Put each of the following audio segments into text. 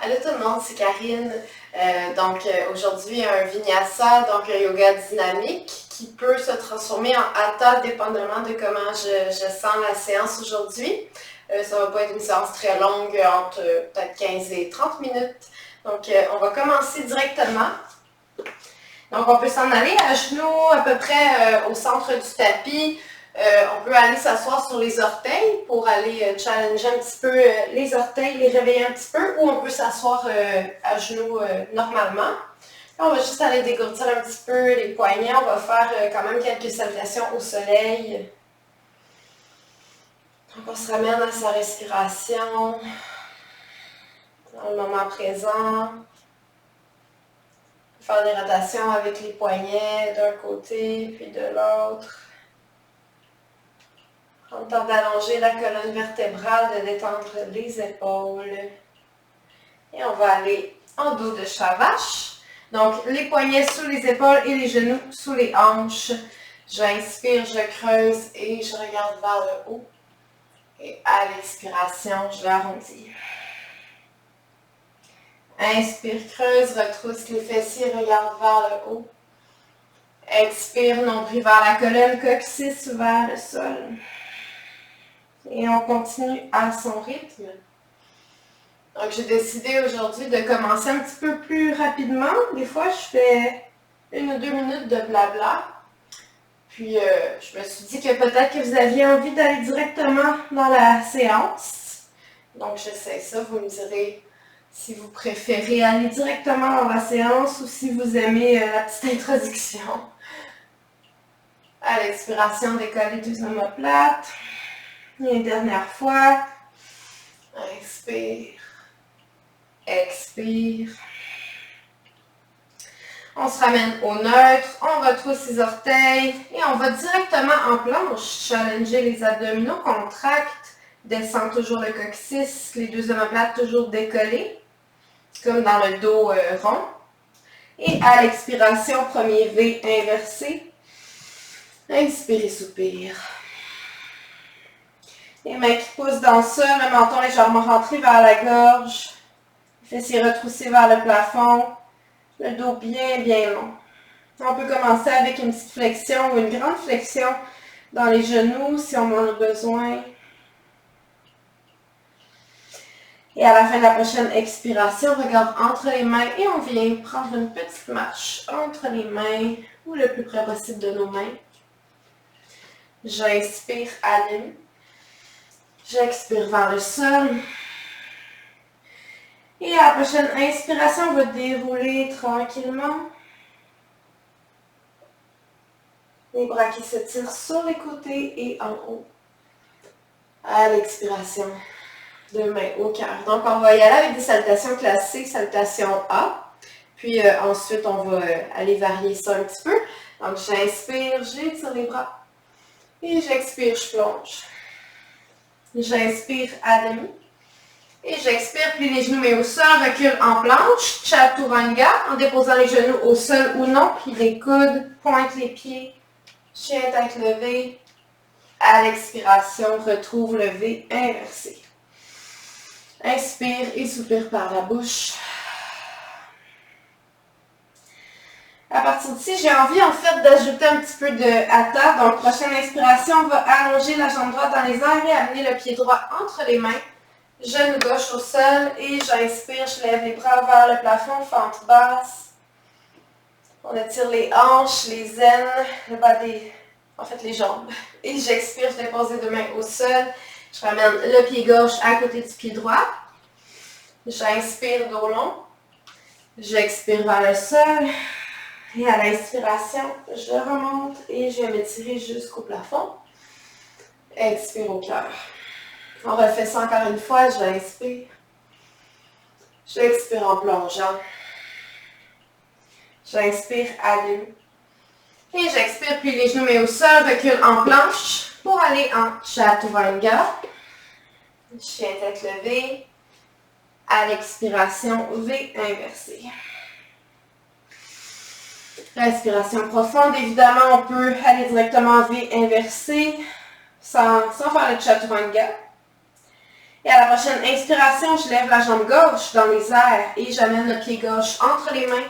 Allô tout le monde, c'est Karine. Aujourd'hui, un vinyasa, donc un yoga dynamique qui peut se transformer en hatha dépendamment de comment je sens la séance aujourd'hui. Ça va pas être une séance très longue, entre peut-être 15 et 30 minutes. On va commencer directement. Donc, on peut s'en aller à genoux à peu près au centre du tapis. On peut aller s'asseoir sur les orteils pour aller challenger un petit peu les orteils, les réveiller un petit peu, ou on peut s'asseoir à genoux normalement. Là, on va juste aller dégourdir un petit peu les poignets. On va faire quand même quelques salutations au soleil. Donc, on se ramène à sa respiration dans le moment présent. Faire des rotations avec les poignets d'un côté puis de l'autre. On tente d'allonger la colonne vertébrale, de détendre les épaules. Et on va aller en dos de chat vache. Donc, les poignets sous les épaules et les genoux sous les hanches. J'inspire, je creuse et je regarde vers le haut. Et à l'expiration, je l'arrondis. Inspire, creuse, retrousse les fessiers, regarde vers le haut. Expire, nombril vers la colonne, coccyx vers le sol. Et on continue à son rythme. Donc, j'ai décidé aujourd'hui de commencer un petit peu plus rapidement. Des fois, je fais 1 ou 2 minutes de blabla. Puis, je me suis dit que peut-être que vous aviez envie d'aller directement dans la séance. Donc, j'essaie ça. Vous me direz si vous préférez aller directement dans la séance ou si vous aimez la petite introduction. À l'expiration, décoller 2 omoplates. Et une dernière fois. Inspire. Expire. On se ramène au neutre. On retrousse les orteils. Et on va directement en planche. Challenger les abdominaux. Contracte. Descend toujours le coccyx. Les 2 omoplates toujours décollés. Comme dans le dos rond. Et à l'expiration, premier V inversé. Inspire et soupire. Les mains qui poussent dans le sol, le menton légèrement rentré vers la gorge. Les fessiers retroussés vers le plafond. Le dos bien, bien long. On peut commencer avec une petite flexion ou une grande flexion dans les genoux si on en a besoin. Et à la fin de la prochaine expiration, on regarde entre les mains et on vient prendre une petite marche entre les mains ou le plus près possible de nos mains. J'inspire à demi. J'expire vers le sol. Et à la prochaine inspiration, on va dérouler tranquillement. Les bras qui se tirent sur les côtés et en haut. À l'expiration, 2 mains au cœur. Donc, on va y aller avec des salutations classiques, salutation A. Puis ensuite, on va aller varier ça un petit peu. Donc, j'inspire, j'étire les bras. Et j'expire, je plonge. J'inspire à demi. Et j'expire, plie les genoux mais au sol, recule en planche, chaturanga, en déposant les genoux au sol ou non, puis les coudes, pointe les pieds, chien tête levée. À l'expiration, retrouve le V inversé. Inspire et soupire par la bouche. À partir d'ici, j'ai envie en fait d'ajouter un petit peu de hatha. Donc, prochaine inspiration, on va allonger la jambe droite dans les airs et amener le pied droit entre les mains. Genou gauche au sol et j'inspire, je lève les bras vers le plafond, fente basse. On étire les hanches, les aines, le bas les jambes. Et j'expire, je dépose les 2 mains au sol. Je ramène le pied gauche à côté du pied droit. J'inspire dos long. J'expire vers le sol. Et à l'inspiration, je remonte et je vais m'étirer jusqu'au plafond. Expire au cœur. On refait ça encore une fois, j'inspire. J'expire en plongeant. J'inspire à demi. Et j'expire, puis les genoux mais au sol, recule en planche pour aller en chaturanga. Chien tête levée. À l'expiration, V inversé. Respiration profonde. Évidemment, on peut aller directement en V inversé sans faire le chaturanga. Et à la prochaine inspiration, je lève la jambe gauche dans les airs et j'amène le pied gauche entre les mains,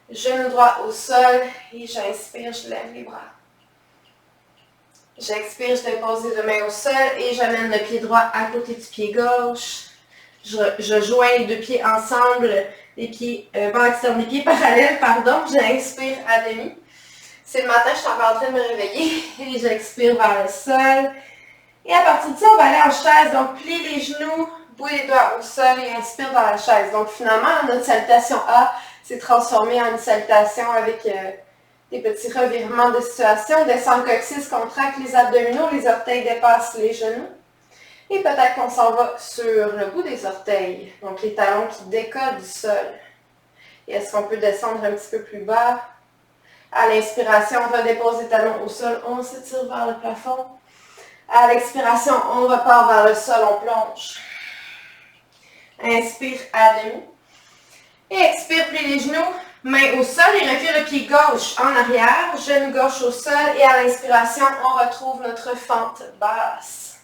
genou droit au sol et j'inspire, je lève les bras. J'expire, je dépose les deux mains au sol et j'amène le pied droit à côté du pied gauche. Je joins les deux pieds ensemble, les pieds, pas externe, les pieds parallèles, pardon. J'inspire à demi. C'est le matin, je suis encore en train de me réveiller et j'expire vers le sol. Et à partir de ça, on va aller en chaise. Donc, plie les genoux, bouille les doigts au sol et inspire dans la chaise. Donc, finalement, notre salutation A s'est transformée en une salutation avec des petits revirements de situation. Descend le coccyx, contracte les abdominaux, les orteils dépassent les genoux. Et peut-être qu'on s'en va sur le bout des orteils. Donc, les talons qui décollent du sol. Et est-ce qu'on peut descendre un petit peu plus bas? À l'inspiration, on va déposer les talons au sol. On s'étire vers le plafond. À l'expiration, on repart vers le sol, on plonge. Inspire à demi. Et expire, plie les genoux, main au sol et recule le pied gauche en arrière, genou gauche au sol. Et à l'inspiration, on retrouve notre fente basse.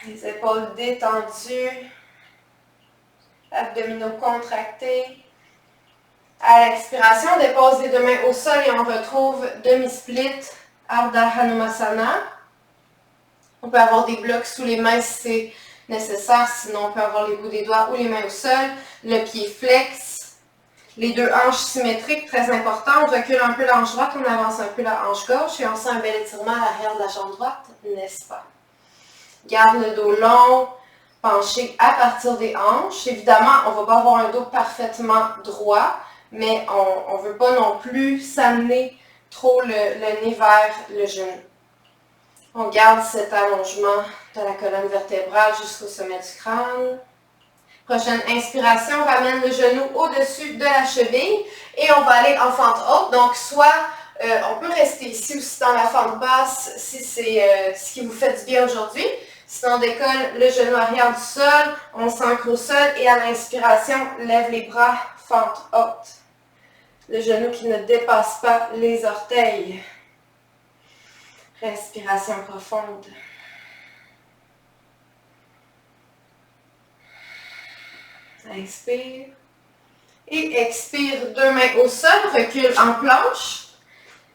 Les épaules détendues, abdominaux contractés. À l'expiration, on dépose les deux mains au sol et on retrouve demi-split. Ardha Hanumasana. On peut avoir des blocs sous les mains si c'est nécessaire, sinon on peut avoir les bouts des doigts ou les mains au sol. Le pied flex. Les deux hanches symétriques, très important. On recule un peu la hanche droite, on avance un peu la hanche gauche et on sent un bel étirement à l'arrière de la jambe droite, n'est-ce pas? Garde le dos long, penché à partir des hanches. Évidemment, on ne va pas avoir un dos parfaitement droit, mais on ne veut pas non plus s'amener trop le nez vers le genou. On garde cet allongement de la colonne vertébrale jusqu'au sommet du crâne. Prochaine inspiration, on ramène le genou au-dessus de la cheville et on va aller en fente haute. Donc, soit on peut rester ici aussi dans la fente basse si c'est ce qui vous fait du bien aujourd'hui. Sinon, on décolle le genou arrière du sol, on s'ancre au sol et à l'inspiration, lève les bras, fente haute. Le genou qui ne dépasse pas les orteils. Respiration profonde. Inspire. Et expire, deux mains au sol, recule en planche.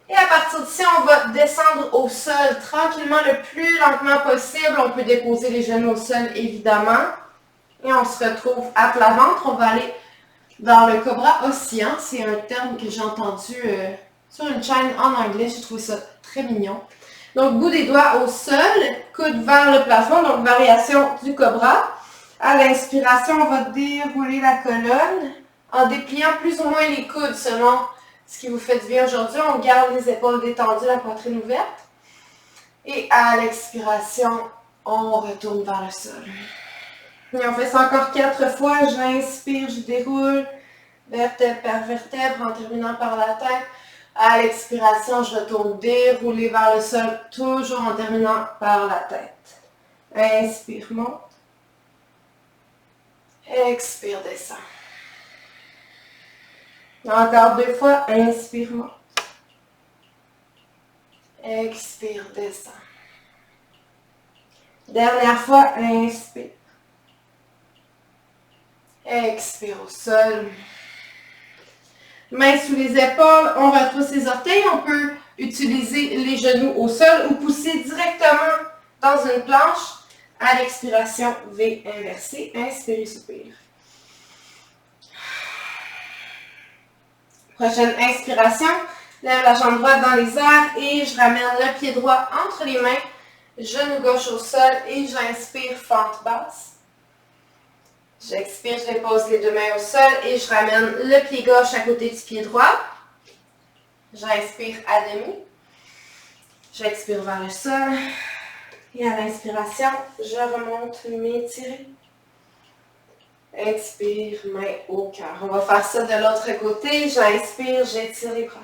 Et à partir d'ici, on va descendre au sol tranquillement, le plus lentement possible. On peut déposer les genoux au sol, évidemment. Et on se retrouve à plat ventre. On va aller dans le cobra oscillant. C'est un terme que j'ai entendu sur une chaîne en anglais. J'ai trouvé ça très mignon. Donc, bout des doigts au sol, coude vers le plafond. Donc, variation du cobra. À l'inspiration, on va dérouler la colonne en dépliant plus ou moins les coudes selon ce qui vous fait du bien aujourd'hui. On garde les épaules détendues, la poitrine ouverte. Et à l'expiration, on retourne vers le sol. Et on fait ça encore 4 fois. J'inspire, je déroule vertèbre par vertèbre en terminant par la tête. À l'expiration, je retourne dérouler vers le sol, toujours en terminant par la tête. Inspire, monte. Expire, descend. Encore 2 fois. Inspire, monte. Expire, descend. Dernière fois. Inspire. Expire au sol. Mains sous les épaules. On retrousse les orteils. On peut utiliser les genoux au sol ou pousser directement dans une planche. À l'expiration, V inversé. Inspirez, soupire. Prochaine inspiration. Lève la jambe droite dans les airs et je ramène le pied droit entre les mains. Genou gauche au sol et j'inspire, fente basse. J'expire, je dépose les deux mains au sol et je ramène le pied gauche à côté du pied droit. J'inspire à demi. J'expire vers le sol. Et à l'inspiration, je remonte, m'étirer. Expire, main au cœur. On va faire ça de l'autre côté. J'inspire, j'étire les bras.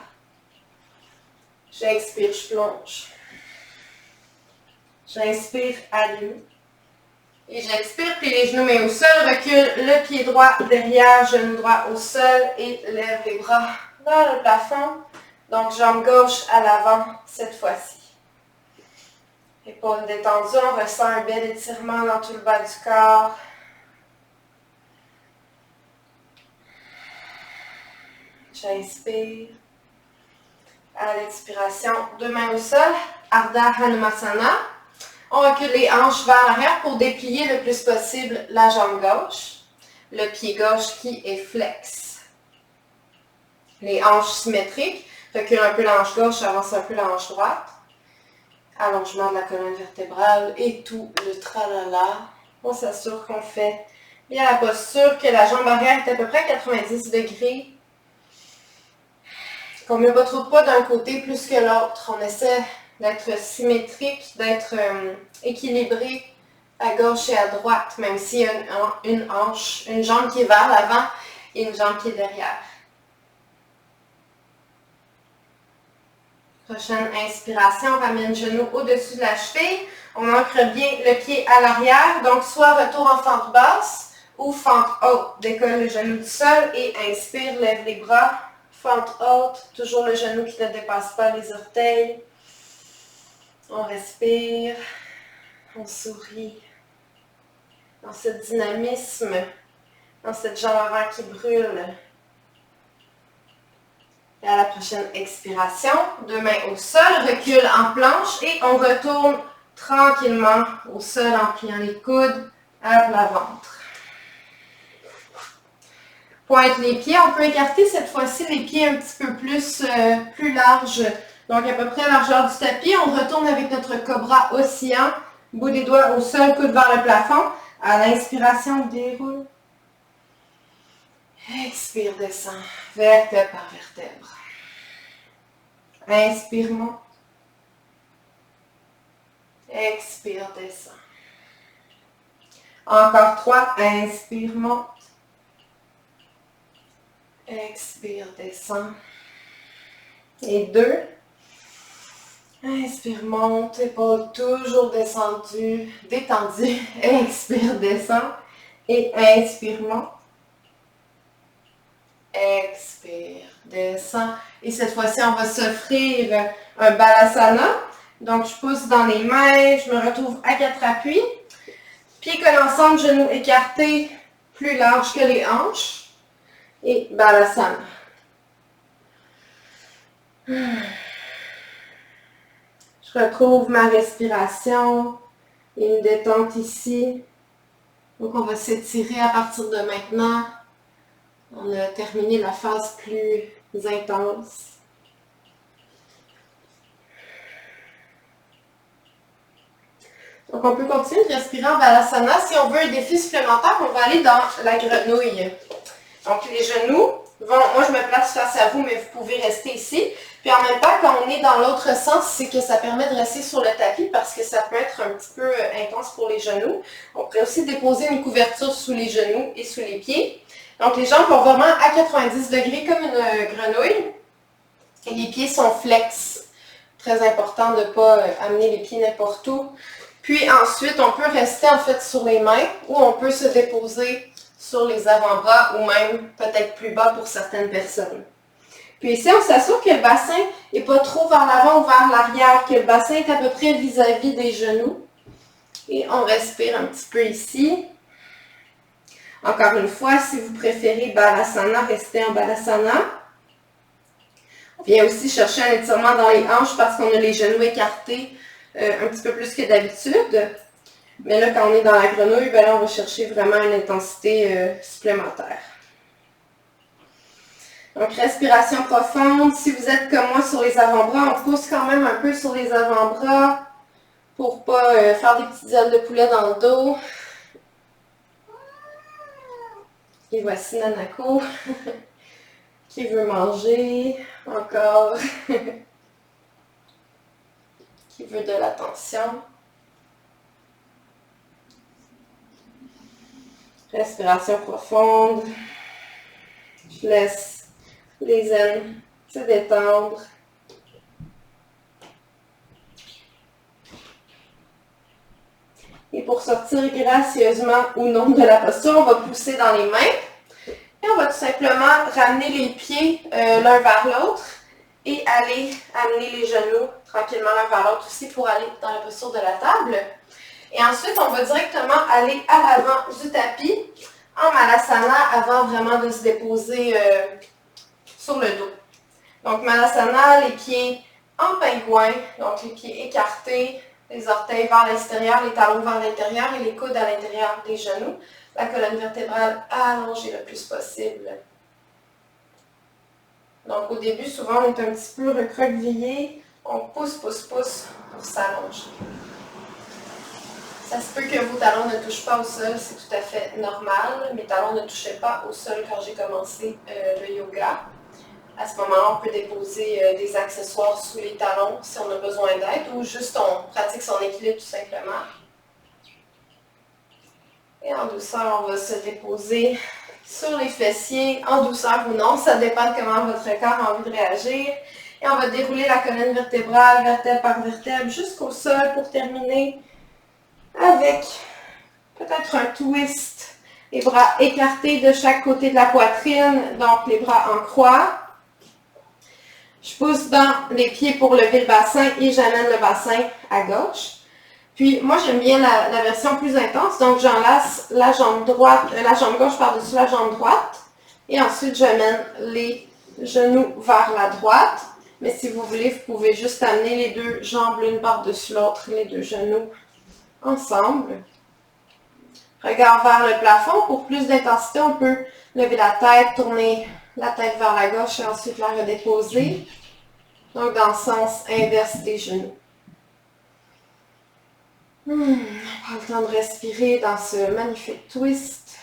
J'expire, je plonge. J'inspire à demi. Et j'expire, puis les genoux mains au sol. Recule le pied droit derrière, genou droit au sol et lève les bras vers le plafond. Donc, jambe gauche à l'avant cette fois-ci. Épaules détendues, on ressent un bel étirement dans tout le bas du corps. J'inspire. À l'expiration, deux mains au sol, Ardha Hanumasana. On recule les hanches vers l'arrière pour déplier le plus possible la jambe gauche. Le pied gauche qui est flex. Les hanches symétriques. Recule un peu la hanche gauche, avance un peu la hanche droite. Allongement de la colonne vertébrale et tout le tralala. On s'assure qu'on fait bien la posture, que la jambe arrière est à peu près à 90 degrés. Qu'on ne met pas trop de poids d'un côté plus que l'autre. On essaie d'être symétrique, d'être équilibré à gauche et à droite, même s'il y a une jambe qui est vers l'avant et une jambe qui est derrière. Prochaine inspiration, on ramène le genou au-dessus de la cheville. On ancre bien le pied à l'arrière, donc soit retour en fente basse ou fente haute. Décolle le genou du sol et inspire, lève les bras. Fente haute, toujours le genou qui ne dépasse pas les orteils. On respire, on sourit. Dans ce dynamisme, dans cette jambe avant qui brûle. Et à la prochaine expiration, deux mains au sol, recule en planche et on retourne tranquillement au sol en pliant les coudes à plat ventre. Pointe les pieds, on peut écarter cette fois-ci les pieds un petit peu plus larges. Donc à peu près à la largeur du tapis, on retourne avec notre cobra oscillant, bout des doigts au sol, coude vers le plafond. À l'inspiration, déroule. Expire, descend, vertèbre par vertèbre. Inspire, monte. Expire, descend. Encore 3, inspire, monte. Expire, descend. Et 2. Inspire, monte, épaules toujours descendues, détendues. Expire, descend. Et inspire, monte. Expire, descend. Et cette fois-ci, on va s'offrir un balasana. Donc, je pousse dans les mains, je me retrouve à 4 appuis. Pieds collent ensemble, genoux écartés, plus larges que les hanches. Et balasana. Je retrouve ma respiration et une détente ici. Donc, on va s'étirer à partir de maintenant. On a terminé la phase plus intense. Donc, on peut continuer de respirer en balasana. Si on veut un défi supplémentaire, on va aller dans la grenouille. Donc, les genoux vont... Moi, je me place face à vous, mais vous pouvez rester ici. Puis, en même temps, quand on est dans l'autre sens, c'est que ça permet de rester sur le tapis parce que ça peut être un petit peu intense pour les genoux. On pourrait aussi déposer une couverture sous les genoux et sous les pieds. Donc, les jambes vont vraiment à 90 degrés comme une grenouille. Et les pieds sont flex. Très important de ne pas amener les pieds n'importe où. Puis ensuite, on peut rester en fait sur les mains ou on peut se déposer sur les avant-bras ou même peut-être plus bas pour certaines personnes. Puis ici, on s'assure que le bassin n'est pas trop vers l'avant ou vers l'arrière, que le bassin est à peu près vis-à-vis des genoux. Et on respire un petit peu ici. Encore une fois, si vous préférez Balasana, restez en Balasana. On vient aussi chercher un étirement dans les hanches parce qu'on a les genoux écartés un petit peu plus que d'habitude. Mais là, quand on est dans la grenouille, ben là, on va chercher vraiment une intensité supplémentaire. Donc, respiration profonde. Si vous êtes comme moi sur les avant-bras, on pousse quand même un peu sur les avant-bras pour ne pas faire des petites ailes de poulet dans le dos. Et voici Nanako qui veut manger encore, qui veut de l'attention. Respiration profonde. Je laisse les aines se détendre. Et pour sortir gracieusement ou non de la posture, on va pousser dans les mains. Et on va tout simplement ramener les pieds l'un vers l'autre. et allez amener les genoux tranquillement l'un vers l'autre aussi pour aller dans la posture de la table. Et ensuite, on va directement aller à l'avant du tapis en Malasana avant vraiment de se déposer sur le dos. Donc Malasana, les pieds en pingouin, donc les pieds écartés, les orteils vers l'extérieur, les talons vers l'intérieur et les coudes à l'intérieur des genoux. La colonne vertébrale allongée le plus possible. Donc au début, souvent, on est un petit peu recroquevillé. On pousse pour s'allonger. Ça se peut que vos talons ne touchent pas au sol, c'est tout à fait normal. Mes talons ne touchaient pas au sol quand j'ai commencé le yoga. À ce moment-là, on peut déposer des accessoires sous les talons si on a besoin d'aide ou juste on pratique son équilibre tout simplement. Et en douceur, on va se déposer sur les fessiers, en douceur ou non, ça dépend de comment votre corps a envie de réagir. Et on va dérouler la colonne vertébrale, vertèbre par vertèbre, jusqu'au sol pour terminer avec peut-être un twist. Les bras écartés de chaque côté de la poitrine, donc les bras en croix. Je pousse dans les pieds pour lever le bassin et j'amène le bassin à gauche. Puis moi j'aime bien la version plus intense, donc j'enlace la jambe gauche par-dessus la jambe droite. Et ensuite j'amène les genoux vers la droite. Mais si vous voulez, vous pouvez juste amener les deux jambes l'une par-dessus l'autre, les deux genoux ensemble. Regard vers le plafond. Pour plus d'intensité, on peut lever la tête, tourner la tête vers la gauche et ensuite la redéposer. Donc dans le sens inverse des genoux. On prend le temps de respirer dans ce magnifique twist.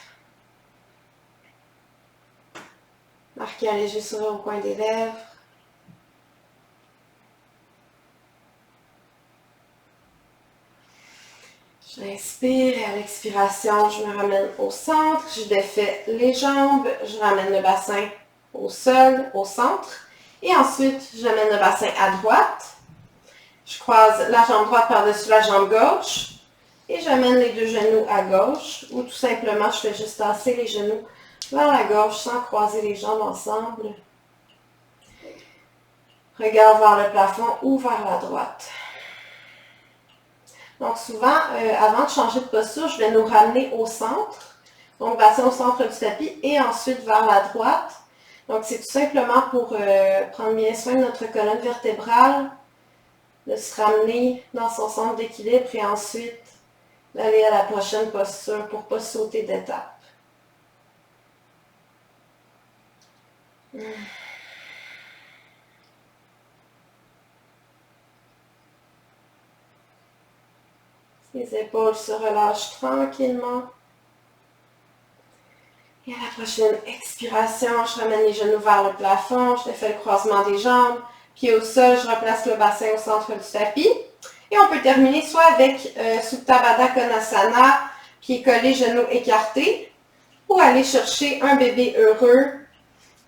Marquez un léger sourire au coin des lèvres. J'inspire et à l'expiration, je me ramène au centre, je défais les jambes, je ramène le bassin au sol, au centre. Et ensuite, j'amène le bassin à droite. Je croise la jambe droite par-dessus la jambe gauche. Et j'amène les deux genoux à gauche. Ou tout simplement, je fais juste tasser les genoux vers la gauche sans croiser les jambes ensemble. Regard vers le plafond ou vers la droite. Donc souvent, avant de changer de posture, je vais nous ramener au centre. Donc bassin au centre du tapis et ensuite vers la droite. Donc c'est tout simplement pour prendre bien soin de notre colonne vertébrale, de se ramener dans son centre d'équilibre et ensuite d'aller à la prochaine posture pour ne pas sauter d'étape. Les épaules se relâchent tranquillement. Et à la prochaine expiration, je ramène les genoux vers le plafond, je fais le croisement des jambes, pied au sol, je replace le bassin au centre du tapis. Et on peut terminer soit avec Supta Baddha Konasana, pieds collés, genoux écartés, ou aller chercher un bébé heureux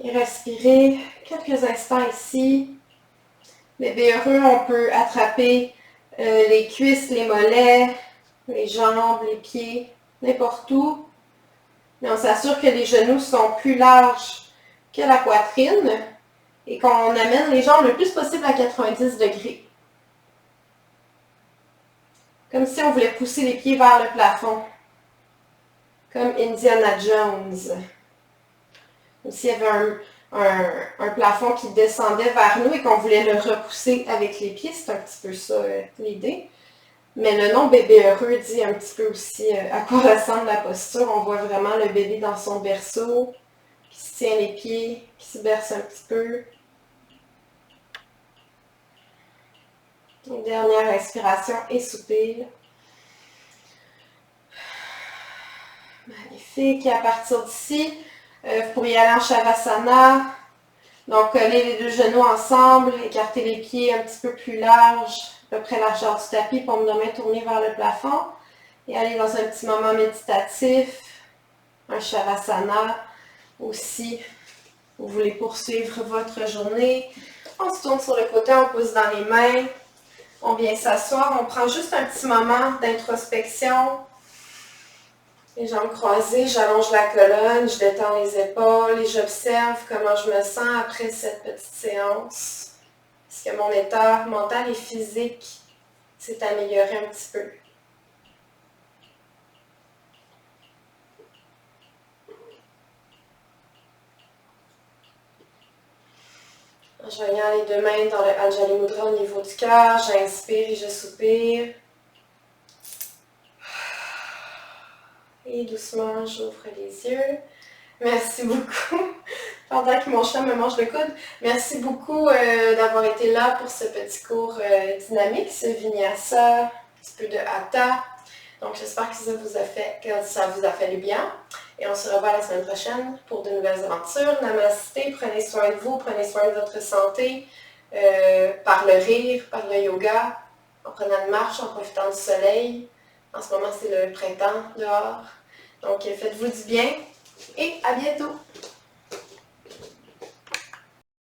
et respirer quelques instants ici. Bébé heureux, on peut attraper les cuisses, les mollets, les jambes, les pieds, n'importe où. Mais on s'assure que les genoux sont plus larges que la poitrine et qu'on amène les jambes le plus possible à 90 degrés. Comme si on voulait pousser les pieds vers le plafond. Comme Indiana Jones. Comme s'il y avait un plafond qui descendait vers nous et qu'on voulait le repousser avec les pieds. C'est un petit peu ça l'idée. Mais le nom bébé heureux dit un petit peu aussi à quoi ressemble la posture. On voit vraiment le bébé dans son berceau, qui se tient les pieds, qui se berce un petit peu. Une dernière inspiration et soupir. Magnifique. Et à partir d'ici, vous pourriez aller en Shavasana. Donc, coller les deux genoux ensemble, écarter les pieds un petit peu plus larges, à peu près la largeur du tapis, pour me donner tourner vers le plafond. Et aller dans un petit moment méditatif, un Shavasana. Aussi, vous voulez poursuivre votre journée. On se tourne sur le côté, on pousse dans les mains. On vient s'asseoir, on prend juste un petit moment d'introspection. Les jambes croisées, j'allonge la colonne, je détends les épaules et j'observe comment je me sens après cette petite séance. que mon état mental et physique s'est amélioré un petit peu. En joignant les deux mains dans le Anjali Mudra au niveau du cœur, j'inspire et je soupire. Et doucement, j'ouvre les yeux. Merci beaucoup. Pendant que mon chat me mange le coude, merci beaucoup d'avoir été là pour ce petit cours dynamique, ce vinyasa, un petit peu de hatha. Donc j'espère que ça vous a fait du bien. Et on se revoit la semaine prochaine pour de nouvelles aventures. Namasté, prenez soin de vous, prenez soin de votre santé, par le rire, par le yoga, en prenant une marche, en profitant du soleil. En ce moment, c'est le printemps dehors. Donc faites-vous du bien et à bientôt!